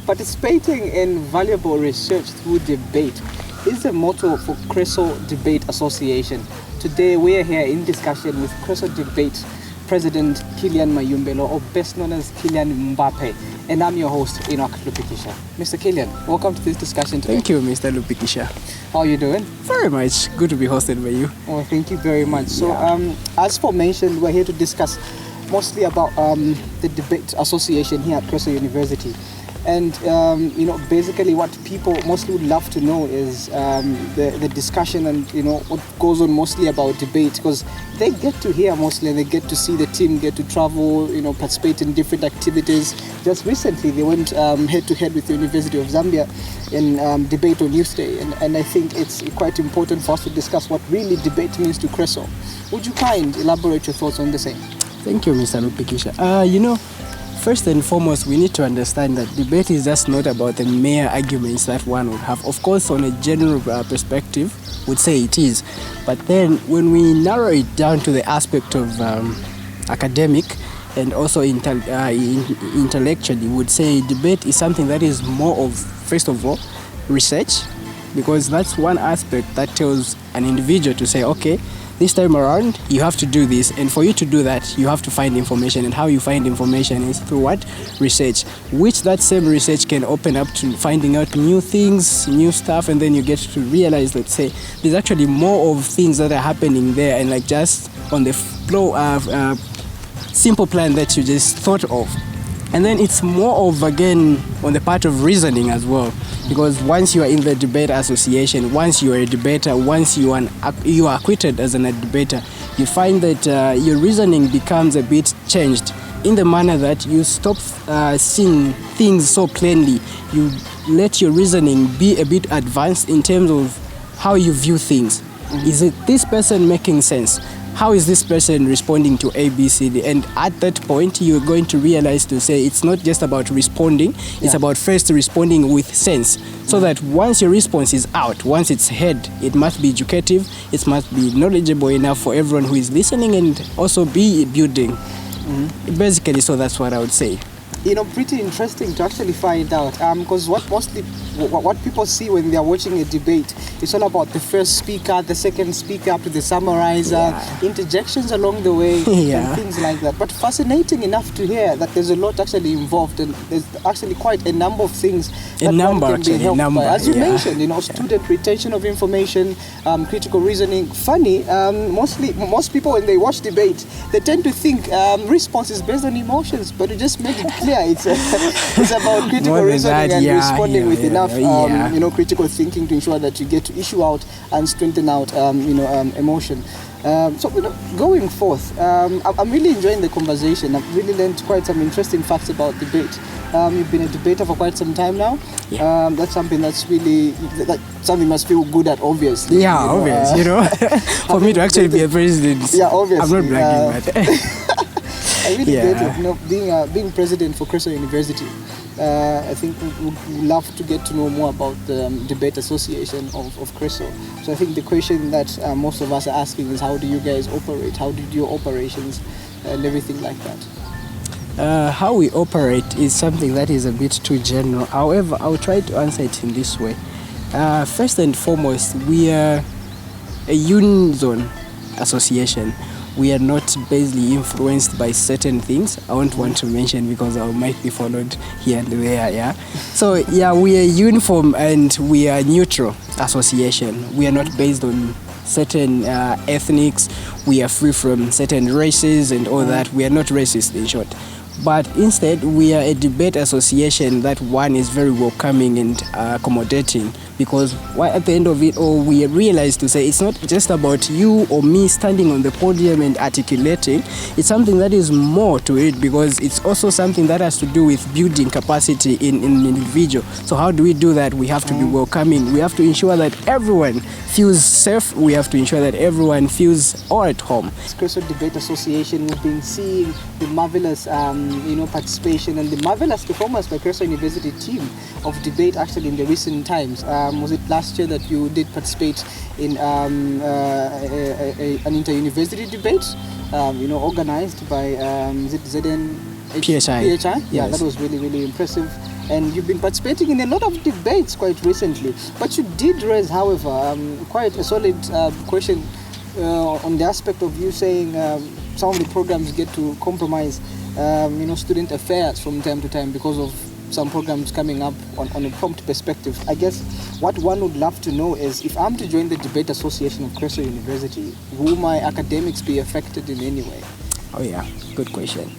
Participating in valuable research through debate is the motto for Chreso Debate Association. Today we are here in discussion with Chreso Debate President Killian Mayumbelo, or best known as Killian Mbappe, and I'm your host, Rupakesha. Mr. Killian, welcome to this discussion today. Thank you, Mr. Rupakesha. How are you doing? Very much. Good to be hosted by you. Oh, thank you very much. So, as for mentioned, we're here to discuss mostly about the Debate Association here at Chreso University. And, basically what people mostly would love to know is the discussion and, what goes on mostly about debate, because they get to hear mostly and they get to see the team get to travel, participate in different activities. Just recently, they went head-to-head with the University of Zambia in debate on Youth Day. And I think it's quite important for us to discuss what really debate means to Chreso. Would you kind elaborate your thoughts on the same? Thank you, Mr. Rupakesha. First and foremost, we need to understand that debate is just not about the mere arguments that one would have. Of course, on a general perspective, would say it is. But then when we narrow it down to the aspect of academic and also intellectually, would say debate is something that is more of, first of all, research, because that's one aspect that tells an individual to say, okay, this time around, you have to do this. And for you to do that, you have to find information. And how you find information is through what? Research. Which that same research can open up to finding out new things, new stuff. And then you get to realize, let's say, there's actually more of things that are happening there. And like just on the flow of simple plan that you just thought of. And then it's more of, again, on the part of reasoning as well. Because once you are in the debate association, once you are a debater, once you are acquitted as a debater, you find that your reasoning becomes a bit changed in the manner that you stop seeing things so plainly. You let your reasoning be a bit advanced in terms of how you view things. Mm-hmm. Is it this person making sense? How is this person responding to A, B, C, D? And at that point, you're going to realize to say it's not just about responding, it's about first responding with sense. So that once your response is out, once it's heard, it must be educative, it must be knowledgeable enough for everyone who is listening and also be building. Mm-hmm. Basically, so that's what I would say. Pretty interesting to actually find out, because what people see when they are watching a debate, it's all about the first speaker, the second speaker, up to the summarizer, interjections along the way, and things like that. But fascinating enough to hear that there's a lot actually involved, and there's actually quite a number of things that can be helped by. As you mentioned, student retention of information, critical reasoning. Funny, most people when they watch debate, they tend to think response is based on emotions, but you just made it clear. It's about critical reasoning and responding with enough, critical thinking to ensure that you get to issue out and strengthen out, emotion. Going forth, I'm really enjoying the conversation. I've really learned quite some interesting facts about debate. You've been a debater for quite some time now. Yeah. That's something that's really, something must feel good at, obviously. Yeah, obvious, For me to actually be a president, obviously. I'm not bragging, but... I really get it. Being president for Chreso University, I think we love to get to know more about the Debate Association of Chreso. So I think the question that most of us are asking is, how do you guys operate? How do your operations and everything like that? How we operate is something that is a bit too general. However, I'll try to answer it in this way. First and foremost, we are a unizone association. We are not basically influenced by certain things. I don't want to mention because I might be followed here and there, So, we are uniform and we are neutral association. We are not based on certain ethnics. We are free from certain races and all that. We are not racist, in short. But instead, we are a debate association that one is very welcoming and accommodating, because at the end of it all, we realize to say it's not just about you or me standing on the podium and articulating. It's something that is more to it, because it's also something that has to do with building capacity in an individual. So how do we do that? We have to be welcoming. We have to ensure that everyone feels safe. We have to ensure that everyone feels all at home. Chreso Debate Association, we've been seeing the marvelous participation and the marvelous performance by Chreso University team of debate actually in the recent times. Was it last year that you did participate in an inter-university debate, organized by ZN PHI. Yeah, Yes. that was really, really impressive. And you've been participating in a lot of debates quite recently. But you did raise, however, quite a solid question on the aspect of you saying some of the programs get to compromise, student affairs from time to time because of some programs coming up on a prompt perspective. I guess what one would love to know is, if I'm to join the Debate Association of Chreso University, will my academics be affected in any way? Oh yeah, good question.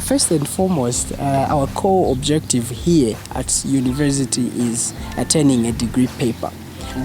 First and foremost, our core objective here at university is attaining a degree paper.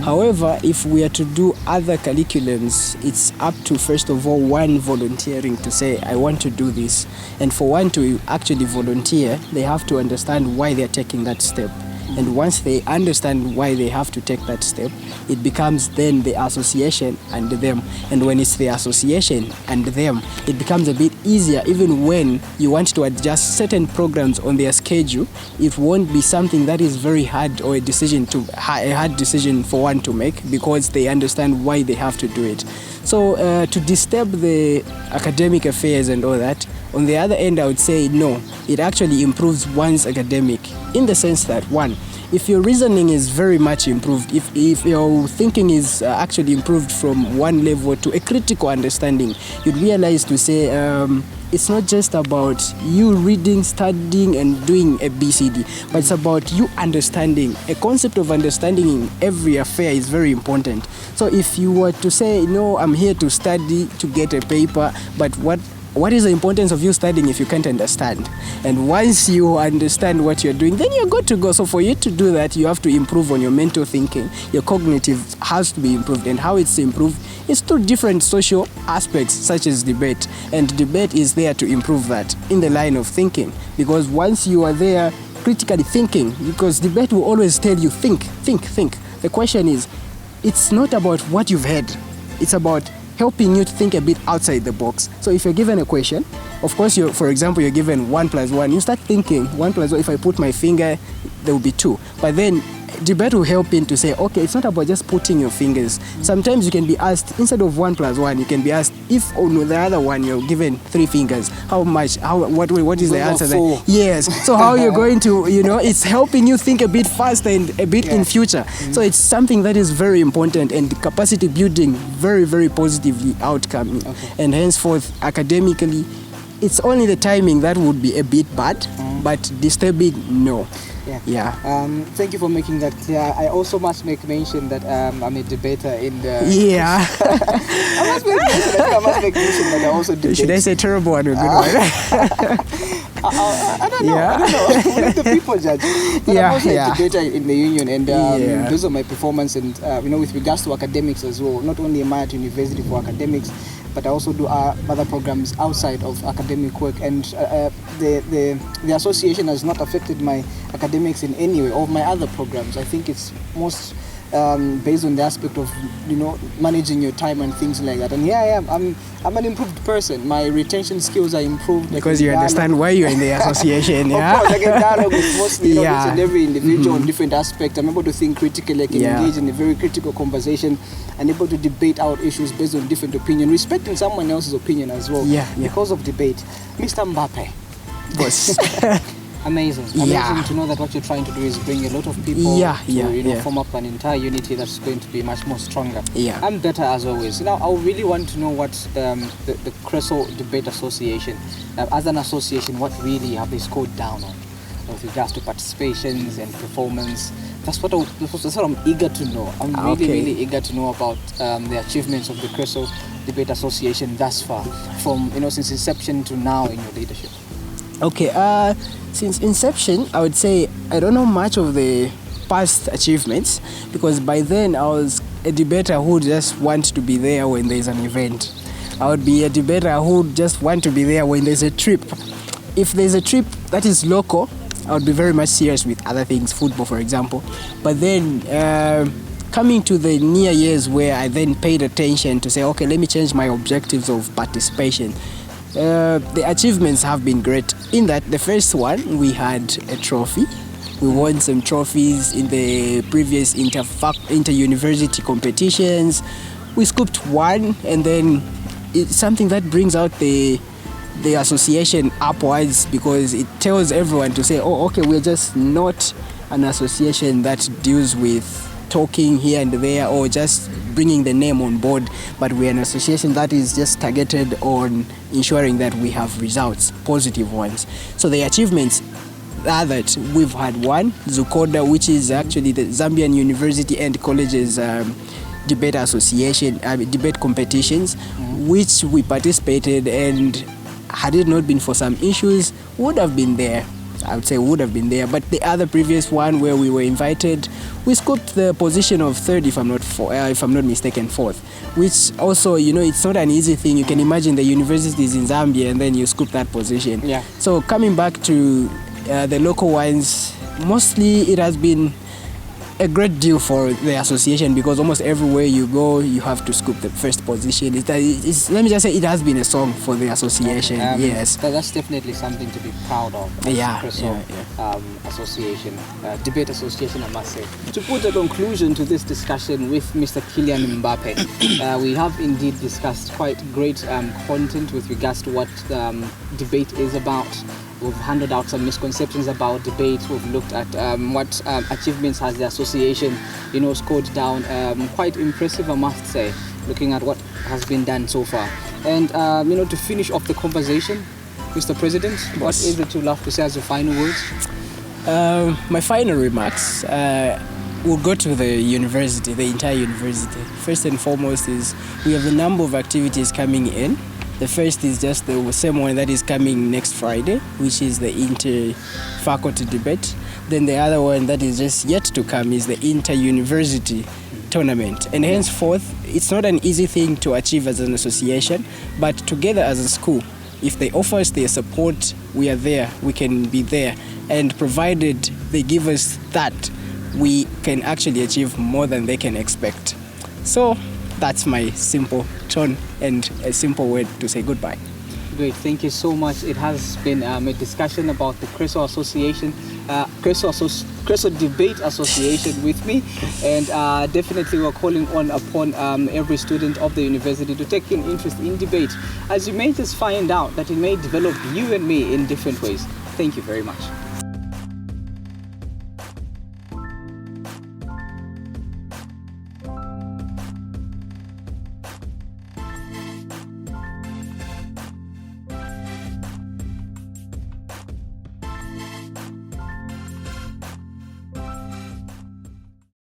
However, if we are to do other curriculums, it's up to, first of all, one volunteering to say, I want to do this. And for one to actually volunteer, they have to understand why they're taking that step. And once they understand why they have to take that step, it becomes then the association and them. And when it's the association and them, it becomes a bit easier. Even when you want to adjust certain programs on their schedule, it won't be something that is very hard, or a hard decision for one to make, because they understand why they have to do it. So to disturb the academic affairs and all that, on the other end, I would say no. It actually improves one's academic, in the sense that, one, if your reasoning is very much improved, if your thinking is actually improved from one level to a critical understanding, you'd realize to say it's not just about you reading, studying and doing a BCD, but it's about you understanding. A concept of understanding in every affair is very important. So if you were to say, no, I'm here to study to get a paper, but what is the importance of you studying if you can't understand? And once you understand what you're doing, then you're good to go. So for you to do that, you have to improve on your mental thinking. Your cognitive has to be improved. And how it's improved is through different social aspects, such as debate. And debate is there to improve that in the line of thinking. Because once you are there critically thinking, because debate will always tell you, think. The question is, it's not about what you've heard. It's about helping you to think a bit outside the box. So if you're given a question, of course, for example, you're given 1 + 1, you start thinking 1 + 1, if I put my finger, there will be 2. But then debate will help in to say, okay, it's not about just putting your fingers. Sometimes you can be asked, instead of 1 + 1, you can be asked, if on the other one you're given 3 fingers, what is the answer there? Yes. So how you're going to, it's helping you think a bit faster and a bit in future. So it's something that is very important, and capacity building very, very positively outcome. And henceforth, academically, it's only the timing that would be a bit bad, but disturbing, no. Yeah. Thank you for making that clear. I also must make mention that I'm a debater in the... Yeah. I must make mention that I also debate. Should I say terrible one or good one? I don't know. Let the people judge. But I'm also a debater in the union, and those are my performance. And with regards to academics as well, not only am I at university for academics, but I also do other programs outside of academic work, and the association has not affected my academics in any way, or my other programs. I think it's most based on the aspect of managing your time and things like that. And here I am. I'm an improved person. My retention skills are improved because you understand why you're in the association. Of course, I can dialogue with mostly each and every individual on different aspects. I'm able to think critically. I can engage in a very critical conversation, and able to debate out issues based on different opinion, respecting someone else's opinion as well. Because of debate. Mr. Mbappe. Boss. Amazing to know that what you're trying to do is bring a lot of people to form up an entire unity that's going to be much more stronger. I'm better as always. Now I really want to know what the Chreso Debate Association, as an association, what really have they scored down on with regards to participations and performance. That's what I'm eager to know. I'm really eager to know about the achievements of the Chreso Debate Association thus far, from since inception to now in your leadership. Okay, since inception, I would say I don't know much of the past achievements, because by then I was a debater who just want to be there when there's an event. I would be a debater who just want to be there when there's a trip. If there's a trip that is local, I would be very much serious with other things, football for example. But then coming to the near years where I then paid attention to say, okay, let me change my objectives of participation. The achievements have been great. In that, the first one, we had a trophy. We won some trophies in the previous inter-university competitions. We scooped one, and then it's something that brings out the the association upwards, because it tells everyone to say, oh, okay, we're just not an association that deals with talking here and there or just bringing the name on board, but we're an association that is just targeted on ensuring that we have results, positive ones. So the achievements are that we've had one, Zukoda, which is actually the Zambian University and Colleges debate association, debate competitions, which we participated, and had it not been for some issues, would have been there. I would say would have been there. But the other previous one where we were invited, we scooped the position of third, if I'm not mistaken, fourth. Which also, it's not an easy thing. You can imagine the universities in Zambia and then you scoop that position. Yeah. So coming back to the local ones, mostly it has been a great deal for the association, because almost everywhere you go, you have to scoop the first position. Let me just say, it has been a song for the association. Yes, that's definitely something to be proud of. Chreso Association, debate association, I must say. To put a conclusion to this discussion with Mr. Killian Mbappe, we have indeed discussed quite great content with regards to what debate is about. We've handed out some misconceptions about debate. We've looked at what achievements has the association, scored down. Quite impressive, I must say, looking at what has been done so far. And, to finish off the conversation, Mr. President, what is it you love to say as your final words? My final remarks will go to the university, the entire university. First and foremost is we have a number of activities coming in. The first is just the same one that is coming next Friday, which is the inter-faculty debate. Then the other one that is just yet to come is the inter-university tournament. And henceforth, it's not an easy thing to achieve as an association, but together as a school, if they offer us their support, we are there, we can be there. And provided they give us that, we can actually achieve more than they can expect. So that's my simple tone and a simple word to say goodbye. Great, thank you so much. It has been a discussion about the Chreso Association, Chreso Debate Association with me, and definitely we're calling upon every student of the university to take an interest in debate, as you may just find out that it may develop you and me in different ways. Thank you very much.